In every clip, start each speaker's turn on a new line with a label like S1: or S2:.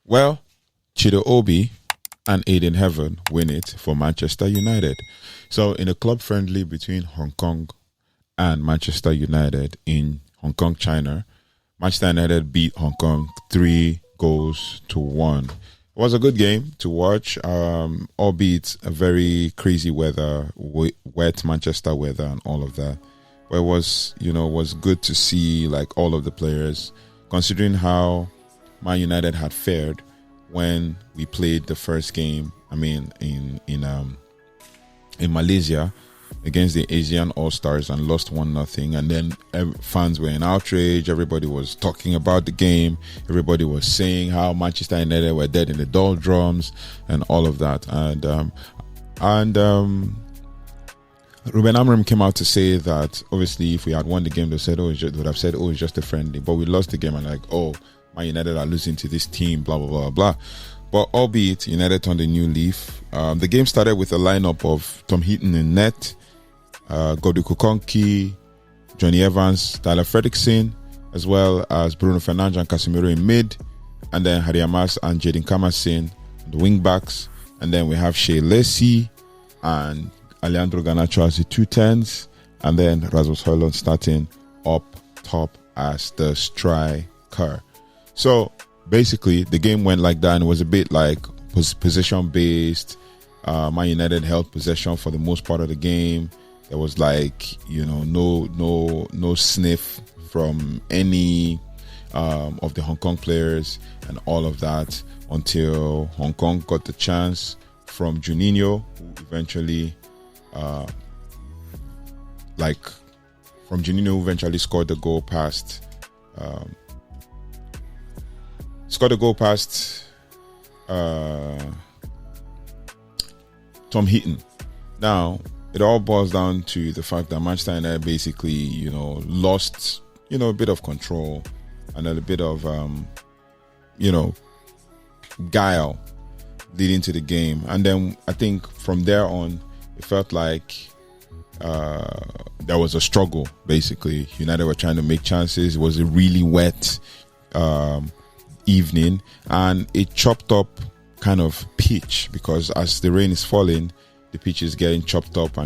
S1: Well, Chido Obi and Ayden Heaven win it for Manchester United. So in a club friendly between Hong Kong and Manchester United in Hong Kong, China, Manchester United beat Hong Kong 3-1. It was a good game to watch, albeit a very crazy weather, wet Manchester weather and all of that. But it was, was good to see like all of the players, considering how Man United had fared when we played the first game. I mean, in Malaysia against the Asian All-Stars and lost 1-0, and then fans were in outrage. Everybody was talking about the game. Everybody was saying how Manchester United were dead in the doldrums and all of that. And Rúben Amorim came out to say that obviously if we had won the game, they would have said, it's just a friendly. But we lost the game and Man United are losing to this team, blah, blah, blah, blah. But albeit United turned a new leaf. The game started with a lineup of Tom Heaton in net, Godu Kukonki, Johnny Evans, Tyler Fredrickson, as well as Bruno Fernandes and Casemiro in mid, and then Harry Amas and Jadon Kamasin, the wing backs, and then we have Shea Lacy and Alejandro Garnacho as the 210s, and then Rasmus Højlund starting up top as the striker. So basically, the game went like that, and it was a bit like possession based. Man United held possession for the most part of the game. There was no sniff from any of the Hong Kong players and all of that until Hong Kong got the chance from Juninho, who eventually scored the goal past. Tom Heaton. Now, it all boils down to the fact that Manchester United basically, lost, a bit of control and a bit of, guile leading to the game. And then I think from there on, it felt like there was a struggle, basically. United were trying to make chances. It was a really wet evening, and it chopped up kind of pitch, because as the rain is falling, the pitch is getting chopped up.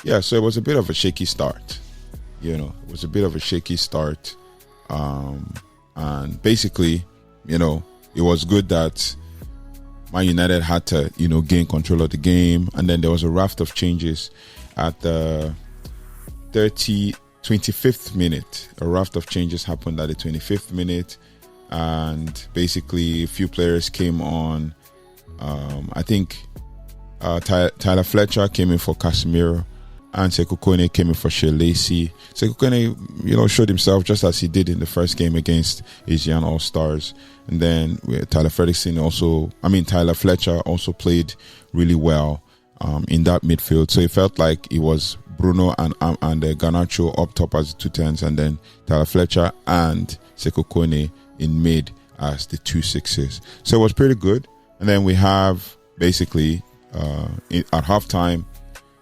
S1: Yeah, so it was a bit of a shaky start. And basically, it was good that Man United had to, gain control of the game, and then there was a raft of changes at the 25th minute. A raft of changes happened at the 25th minute, and basically a few players came on. I think Tyler Fletcher came in for Casemiro, and Sekou Kone came in for Shea Lacy. Sekou Kone, showed himself just as he did in the first game against Asian All-Stars. And then Tyler Fletcher also played really well in that midfield. So it felt like it was Bruno and Garnacho up top as the 210s, and then Tyler Fletcher and Sekou Kone in mid as the 2-6s. So it was pretty good. And then we have basically at halftime,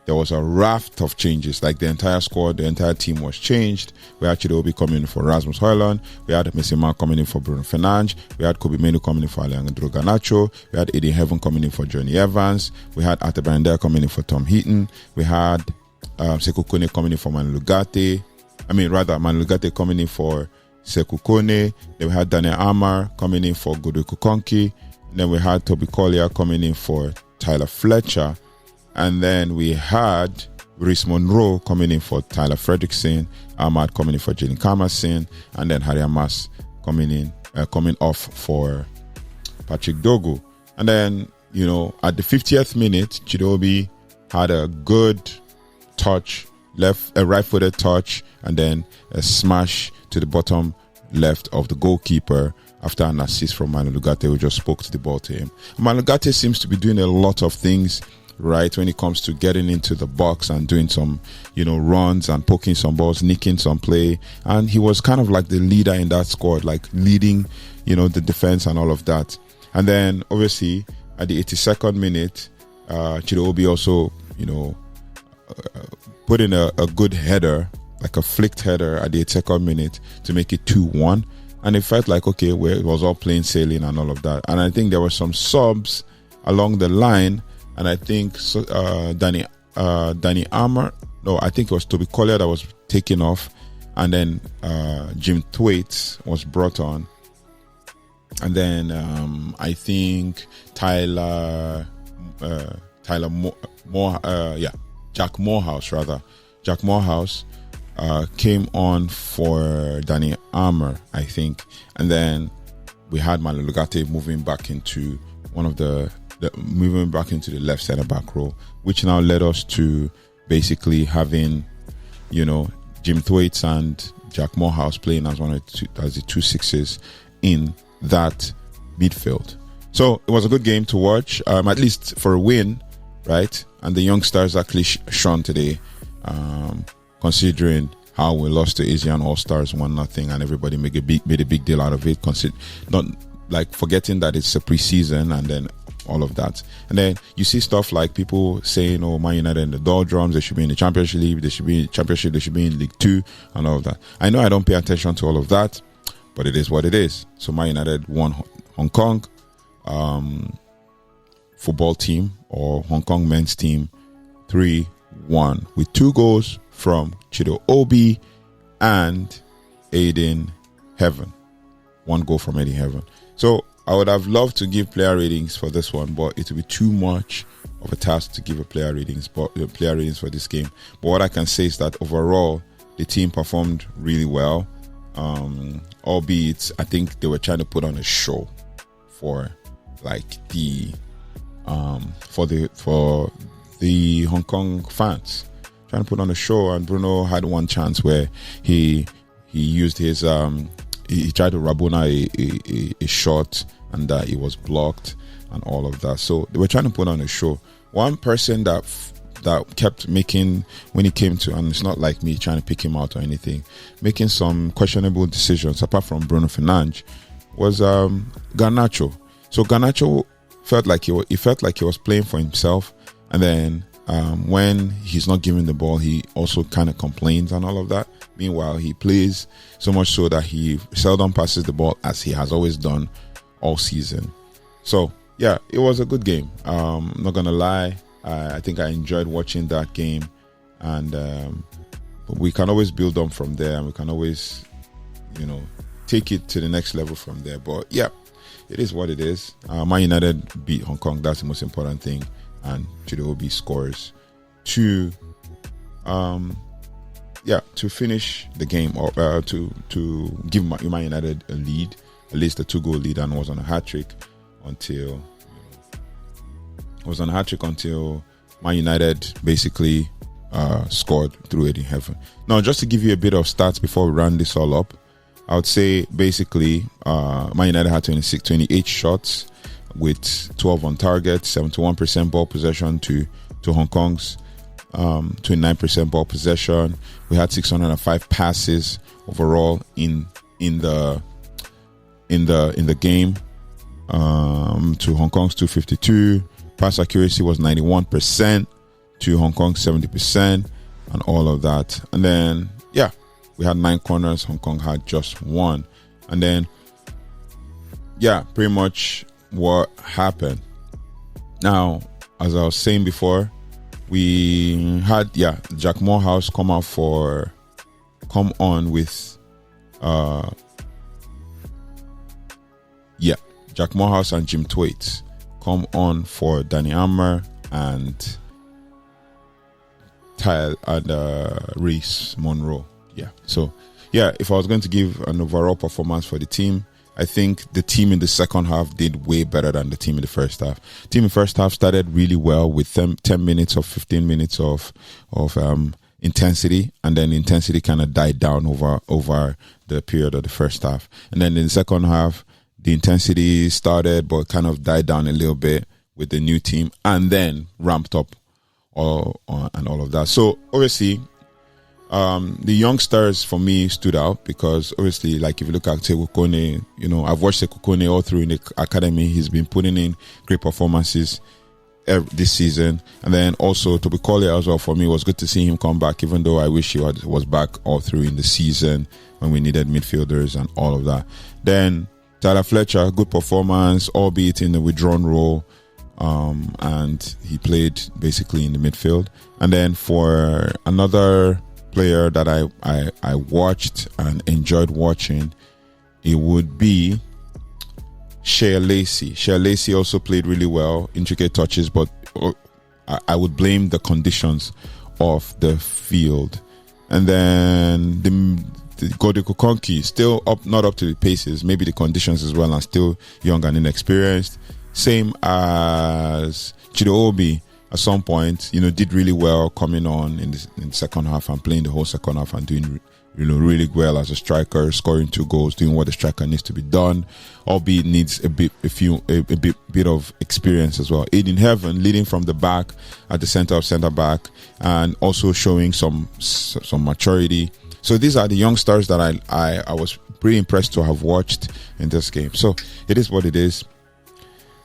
S1: there was a raft of changes. Like the entire squad, the entire team was changed. We had Chido Obi coming in for Rasmus Højlund. We had Messima coming in for Bruno Fernandes. We had Mainoo coming in for Alejandro Garnacho. We had Ayden Heaven coming in for Johnny Evans. We had Bayindir coming in for Tom Heaton. We had Sekou Kone coming in for Ugarte. Ugarte coming in for Sekou Kone. Then we had Daniel Amar coming in for Godu Kukonki. Then we had Toby Collier coming in for Tyler Fletcher. And then we had Rhys Monroe coming in for Tyler Fredrickson, Ahmad coming in for Jadon Kamasin, and then Harry Amas coming off for Patrick Dogu. And then, at the 50th minute, Chido Obi had a good touch, a right-footed touch, and then a smash to the bottom left of the goalkeeper after an assist from Ugarte, who just spoke to the ball to him. Ugarte seems to be doing a lot of things right when it comes to getting into the box and doing some runs and poking some balls, nicking some play, and he was kind of like the leader in that squad, like leading the defense and all of that. And then obviously at the 82nd minute, Chido Obi also put in a good header, like a flicked header at the 82nd minute to make it 2-1. and it felt like, okay, where it was all plain sailing and all of that. And I think there were some subs along the line, and I think Danny Armour, no, I think it was Toby Collier that was taken off, and then Jim Thwaite was brought on, and then I think Jack Morehouse came on for Danny Armour, I think, and then we had Ugarte moving back into the left centre back role, which now led us to basically having, Jim Thwaite and Jack Morehouse playing as the two sixes in that midfield. So it was a good game to watch, at least for a win, right? And the youngsters actually shone today, considering how we lost to Asian All-Stars 1-0, and everybody made a big deal out of it. Not like forgetting that it's a preseason and then all of that. And then you see stuff like people saying, "Oh, Man United in the doldrums, they should be in the Championship League, they should be in League 2, and all of that." I know I don't pay attention to all of that, but it is what it is. So Man United won Hong Kong football team, or Hong Kong men's team, 3-1 with 2 goals from Chido Obi and Ayden Heaven. 1 goal from Ayden Heaven. So I would have loved to give player ratings for this one, but it would be too much of a task to give player ratings for this game. But what I can say is that overall, the team performed really well. Albeit, I think they were trying to put on a show for the Hong Kong fans, trying to put on a show. And Bruno had one chance where he used his he tried to Rabona a shot, and that it was blocked and all of that. So they were trying to put on a show. One person that kept making, when he came to, and it's not like me trying to pick him out or anything, making some questionable decisions apart from Bruno Fernandes, was Garnacho. So Garnacho felt like he was playing for himself, and then when he's not given the ball, he also kind of complains and all of that. Meanwhile, he plays so much so that he seldom passes the ball, as he has always done all season. So yeah, it was a good game. I'm not gonna lie, I think I enjoyed watching that game, and but we can always build on from there, and we can always, take it to the next level from there. But yeah, it is what it is. Man United beat Hong Kong. That's the most important thing. And Chido Obi scores to finish the game, or to give Man United a lead, at least a 2-goal lead, and was on a hat-trick until Man United basically scored through Ayden Heaven. Now, just to give you a bit of stats before we round this all up, I would say basically Man United had 28 shots with 12 on target, 71% ball possession to Hong Kong's 29% ball possession. We had 605 passes overall in the game to Hong Kong's 252. Pass accuracy was 91% to Hong Kong's 70%, and all of that. And then we had 9 corners. Hong Kong had just 1. And then pretty much what happened. Now, as I was saying before, we had Jack Morehouse come on with Jack Morehouse and Jim Thwaite come on for Danny Armour and Reece Monroe. So if I was going to give an overall performance for the team, I think the team in the second half did way better than the team in the first half. The team in the first half started really well with 10 minutes or 15 minutes of intensity, and then the intensity kind of died down over the period of the first half. And then in the second half, the intensity started but kind of died down a little bit with the new team, and then ramped up and all of that. So obviously, the youngsters for me stood out because obviously, like if you look at Sekou Kone, I've watched Sekou Kone all through in the academy. He's been putting in great performances this season. And then also Toby Collier as well, for me, it was good to see him come back, even though I wish he was back all through in the season when we needed midfielders and all of that. Then Tyler Fletcher, good performance, albeit in the withdrawn role, and he played basically in the midfield. And then for another player that I watched and enjoyed watching, it would be Shea Lacey. Shea Lacey also played really well, intricate touches, but I would blame the conditions of the field. And then the Gode Kokonki, still not up to the paces, maybe the conditions as well, and still young and inexperienced. Same as Chido Obi at some point, did really well coming on in the second half and playing the whole second half and doing really well as a striker, scoring 2 goals, doing what the striker needs to be done, albeit needs a bit of experience as well. Ayden Heaven leading from the back at the center of centre back and also showing some maturity. So these are the young stars that I was pretty impressed to have watched in this game. So it is what it is.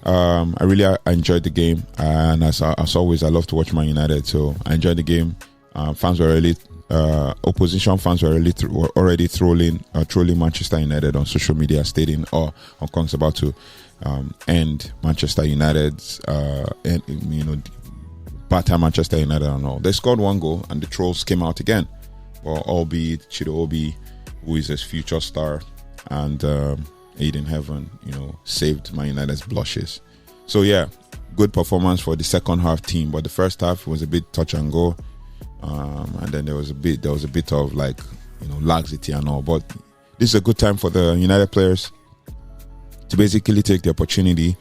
S1: I really enjoyed the game, and as always, I love to watch Man United. So I enjoyed the game. Fans were really. Opposition fans were already trolling Manchester United on social media, stating, "Oh, Hong Kong's about to end Manchester United's, batter Manchester United and all." They scored 1 goal, and the trolls came out again. Well, albeit Chido Obi, who is a future star, and Ayden Heaven, saved Man United's blushes. So yeah, good performance for the second half team, but the first half was a bit touch and go. And then there was a bit of laxity and all, but this is a good time for the United players to basically take the opportunity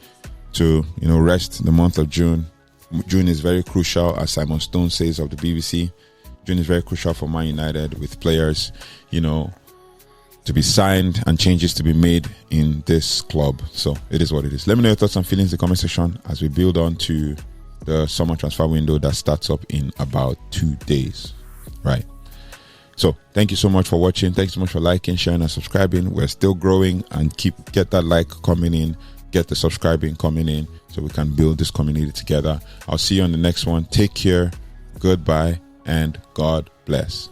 S1: to rest the month of June. June is very crucial, as Simon Stone says of the BBC. June is very crucial for Man United, with players to be signed and changes to be made in this club. So it is what it is. Let me know your thoughts and feelings in the comment section as we build on to the summer transfer window that starts up in about 2 days, right? So thank you so much for watching. Thanks so much for liking, sharing, and subscribing. We're still growing, and get that like coming in, get the subscribing coming in, so we can build this community together. I'll see you on the next one. Take care, goodbye, and God bless.